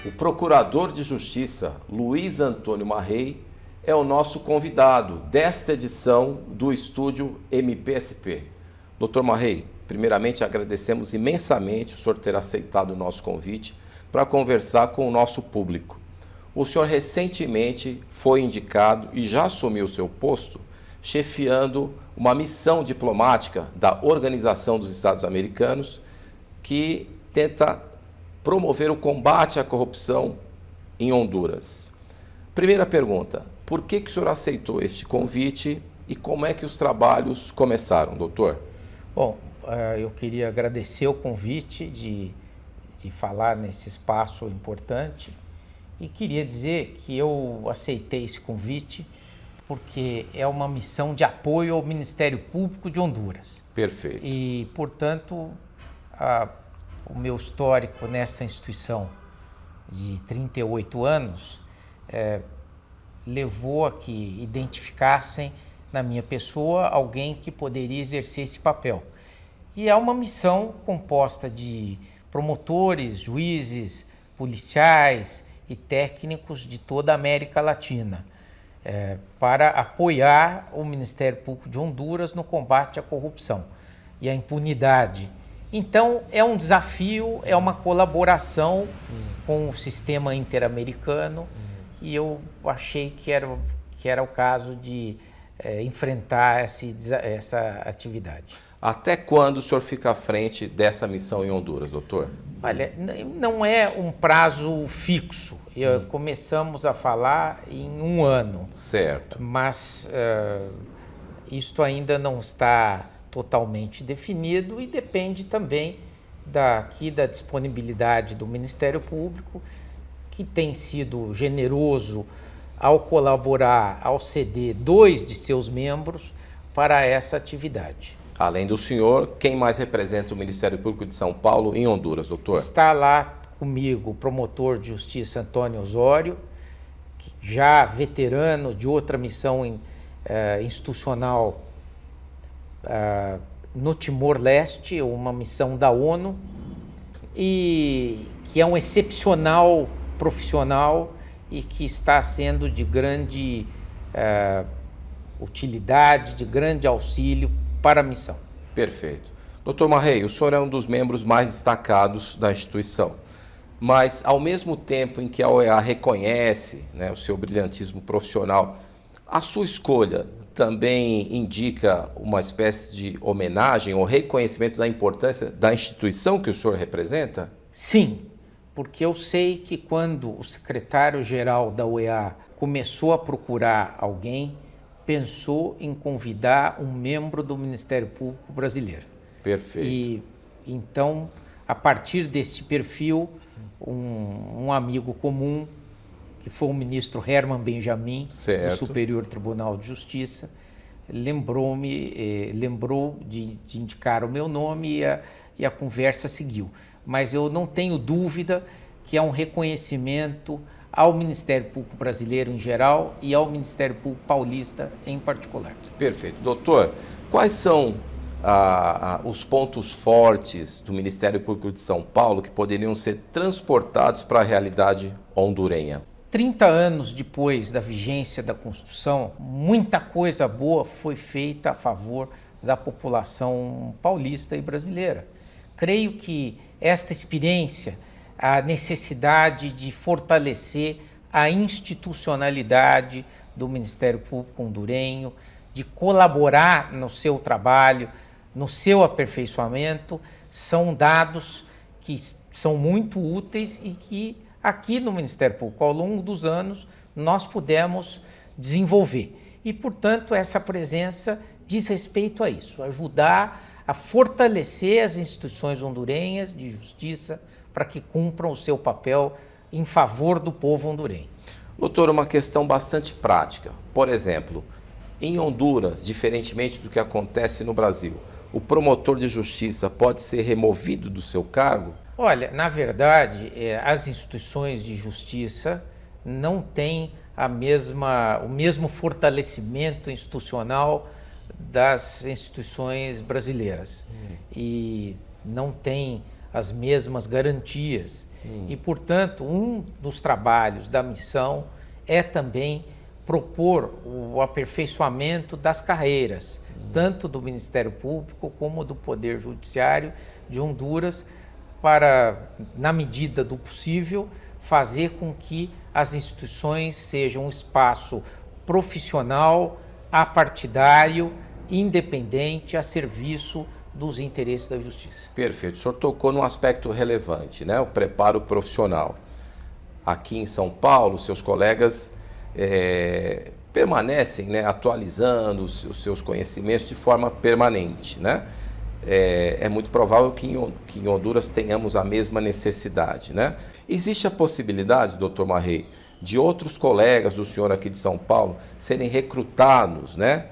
O Procurador de Justiça, Luiz Antônio Marrei, é o nosso convidado desta edição do Estúdio MPSP. Dr. Marrei, primeiramente agradecemos imensamente o senhor ter aceitado o nosso convite para conversar com o nosso público. O senhor recentemente foi indicado e já assumiu seu posto chefiando uma missão diplomática da Organização dos Estados Americanos que tenta promover o combate à corrupção em Honduras. Primeira pergunta, por que o senhor aceitou este convite e como é que os trabalhos começaram, doutor? Bom, eu queria agradecer o convite de falar nesse espaço importante e queria dizer que eu aceitei esse convite porque é uma missão de apoio ao Ministério Público de Honduras. Perfeito. E, portanto, o meu histórico nessa instituição de 38 anos levou a que identificassem na minha pessoa alguém que poderia exercer esse papel. E é uma missão composta de promotores, juízes, policiais e técnicos de toda a América Latina, para apoiar o Ministério Público de Honduras no combate à corrupção e à impunidade. Então, é um desafio, é uma colaboração com o sistema interamericano e eu achei que era o caso de enfrentar essa atividade. Até quando o senhor fica à frente dessa missão em Honduras, doutor? Olha, não é um prazo fixo. Começamos a falar em 1 ano. Certo. Mas isto ainda não está totalmente definido e depende também da disponibilidade do Ministério Público, que tem sido generoso ao colaborar, ao ceder 2 de seus membros para essa atividade. Além do senhor, quem mais representa o Ministério Público de São Paulo em Honduras, doutor? Está lá comigo o promotor de justiça Antônio Osório, já veterano de outra missão institucional no Timor-Leste, uma missão da ONU, e que é um excepcional profissional e que está sendo de grande utilidade, de grande auxílio para a missão. Perfeito. Doutor Marrei, o senhor é um dos membros mais destacados da instituição, mas ao mesmo tempo em que a OEA reconhece, né, o seu brilhantismo profissional, a sua escolha também indica uma espécie de homenagem ou reconhecimento da importância da instituição que o senhor representa? Sim, porque eu sei que quando o secretário-geral da OEA começou a procurar alguém, pensou em convidar um membro do Ministério Público brasileiro. Perfeito. E então, a partir desse perfil, um amigo comum, que foi o ministro Herman Benjamin, certo, do Superior Tribunal de Justiça, lembrou de indicar o meu nome e a conversa seguiu. Mas eu não tenho dúvida que é um reconhecimento ao Ministério Público brasileiro em geral e ao Ministério Público paulista em particular. Perfeito. Doutor, quais são os pontos fortes do Ministério Público de São Paulo que poderiam ser transportados para a realidade hondurenha? 30 anos depois da vigência da Constituição, muita coisa boa foi feita a favor da população paulista e brasileira. Creio que esta experiência, a necessidade de fortalecer a institucionalidade do Ministério Público hondurenho, de colaborar no seu trabalho, no seu aperfeiçoamento, são dados que são muito úteis e que aqui no Ministério Público, ao longo dos anos, nós pudemos desenvolver. E, portanto, essa presença diz respeito a isso, ajudar a fortalecer as instituições hondurenhas de justiça para que cumpram o seu papel em favor do povo hondurenho. Doutor, uma questão bastante prática. Por exemplo, em Honduras, diferentemente do que acontece no Brasil, o promotor de justiça pode ser removido do seu cargo? Olha, na verdade, as instituições de justiça não têm o mesmo fortalecimento institucional das instituições brasileiras e não tem as mesmas garantias. E, portanto, um dos trabalhos da missão é também propor o aperfeiçoamento das carreiras, tanto do Ministério Público como do Poder Judiciário de Honduras, para, na medida do possível, fazer com que as instituições sejam um espaço profissional, apartidário, independente, a serviço dos interesses da justiça. Perfeito. O senhor tocou num aspecto relevante, né? O preparo profissional. Aqui em São Paulo, seus colegas permanecem, né, atualizando os seus conhecimentos de forma permanente, né? É muito provável que em Honduras tenhamos a mesma necessidade, né? Existe a possibilidade, doutor Marrey, de outros colegas do senhor aqui de São Paulo serem recrutados, né,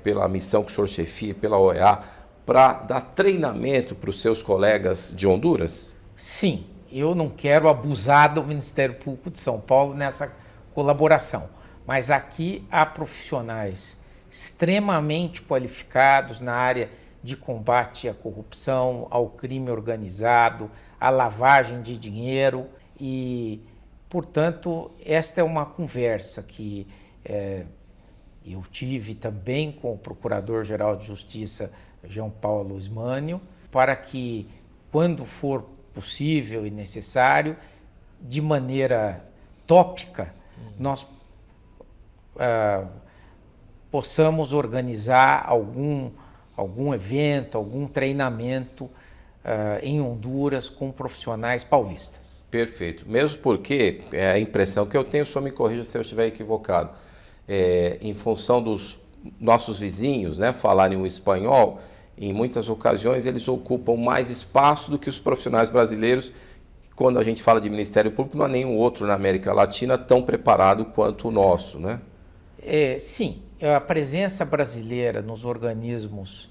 pela missão que o senhor chefia, pela OEA, para dar treinamento para os seus colegas de Honduras? Sim, eu não quero abusar do Ministério Público de São Paulo nessa colaboração, mas aqui há profissionais extremamente qualificados na área de combate à corrupção, ao crime organizado, à lavagem de dinheiro e, portanto, esta é uma conversa que eu tive também com o Procurador-Geral de Justiça, João Paulo Ismânio, para que, quando for possível e necessário, de maneira tópica, nós possamos organizar algum evento, algum treinamento em Honduras com profissionais paulistas. Perfeito. Mesmo porque a impressão que eu tenho, o senhor me corrija se eu estiver equivocado, em função dos nossos vizinhos, né, falarem o espanhol, em muitas ocasiões eles ocupam mais espaço do que os profissionais brasileiros. Quando a gente fala de Ministério Público, não há nenhum outro na América Latina tão preparado quanto o nosso, né? Sim, a presença brasileira nos organismos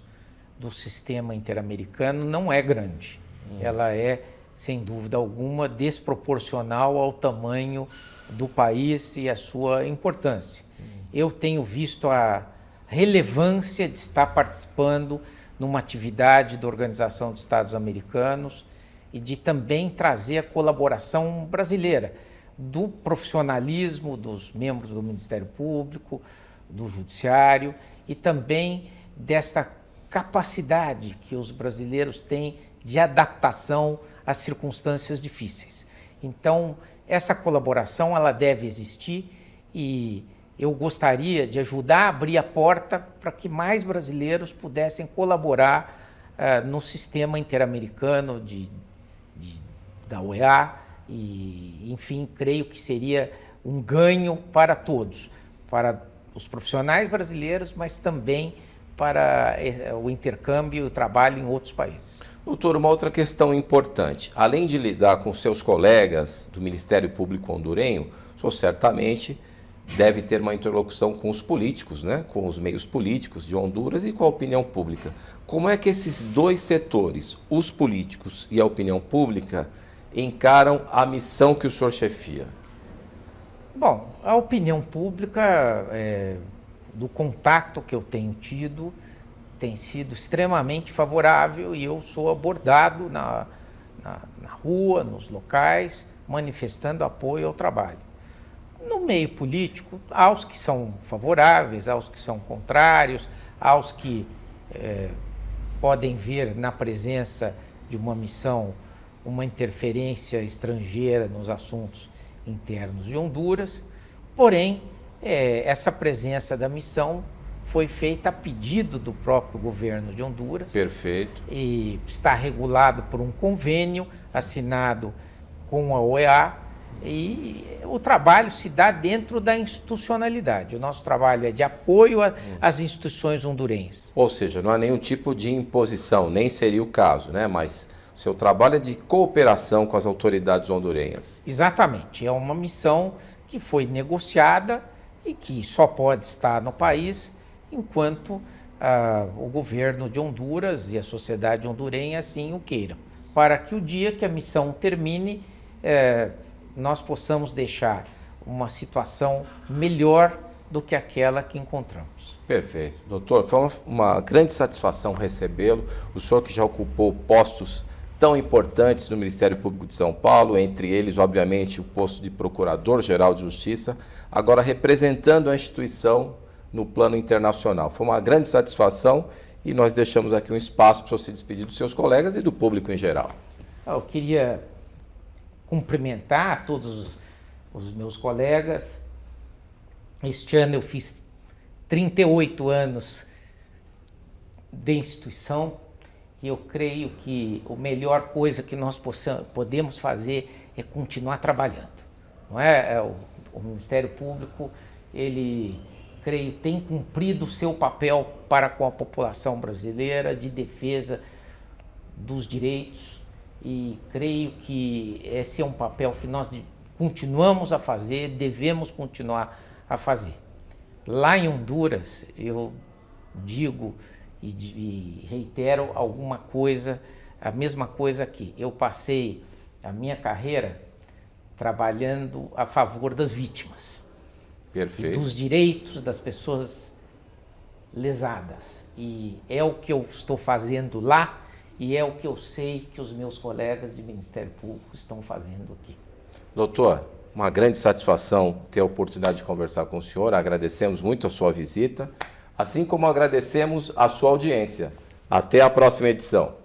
do sistema interamericano não é grande. Ela é, sem dúvida alguma, desproporcional ao tamanho do país e a sua importância. Eu tenho visto a relevância de estar participando numa atividade da Organização dos Estados Americanos e de também trazer a colaboração brasileira, do profissionalismo dos membros do Ministério Público, do Judiciário e também desta capacidade que os brasileiros têm de adaptação às circunstâncias difíceis. Então, essa colaboração ela deve existir e eu gostaria de ajudar a abrir a porta para que mais brasileiros pudessem colaborar no sistema interamericano da OEA e, enfim, creio que seria um ganho para todos, para os profissionais brasileiros, mas também para o intercâmbio e o trabalho em outros países. Doutor, uma outra questão importante. Além de lidar com seus colegas do Ministério Público hondurenho, o senhor certamente deve ter uma interlocução com os políticos, né? Com os meios políticos de Honduras e com a opinião pública. Como é que esses dois setores, os políticos e a opinião pública, encaram a missão que o senhor chefia? Bom, a opinião pública, do contato que eu tenho tido, tem sido extremamente favorável e eu sou abordado na rua, nos locais, manifestando apoio ao trabalho. No meio político, há os que são favoráveis, há os que são contrários, há os que podem ver na presença de uma missão uma interferência estrangeira nos assuntos internos de Honduras. Porém, essa presença da missão foi feita a pedido do próprio governo de Honduras. Perfeito. E está regulado por um convênio assinado com a OEA e o trabalho se dá dentro da institucionalidade. O nosso trabalho é de apoio às instituições hondurenhas. Ou seja, não há nenhum tipo de imposição, nem seria o caso, né? Mas o seu trabalho é de cooperação com as autoridades hondurenhas. Exatamente. É uma missão que foi negociada e que só pode estar no país enquanto o governo de Honduras e a sociedade hondurenha assim o queiram, para que o dia que a missão termine, nós possamos deixar uma situação melhor do que aquela que encontramos. Perfeito. Doutor, foi uma grande satisfação recebê-lo. O senhor que já ocupou postos tão importantes no Ministério Público de São Paulo, entre eles, obviamente, o posto de Procurador-Geral de Justiça, agora representando a instituição no plano internacional. Foi uma grande satisfação e nós deixamos aqui um espaço para você despedir dos seus colegas e do público em geral. Eu queria cumprimentar todos os meus colegas. Este ano eu fiz 38 anos de instituição e eu creio que a melhor coisa que nós podemos fazer é continuar trabalhando. Não é? O Ministério Público, ele, creio, tem cumprido o seu papel para com a população brasileira de defesa dos direitos e creio que esse é um papel que nós continuamos a fazer, devemos continuar a fazer. Lá em Honduras, eu digo e reitero alguma coisa, a mesma coisa aqui. Eu passei a minha carreira trabalhando a favor das vítimas. Perfeito. E dos direitos das pessoas lesadas. E é o que eu estou fazendo lá e é o que eu sei que os meus colegas de Ministério Público estão fazendo aqui. Doutor, uma grande satisfação ter a oportunidade de conversar com o senhor. Agradecemos muito a sua visita, assim como agradecemos a sua audiência. Até a próxima edição.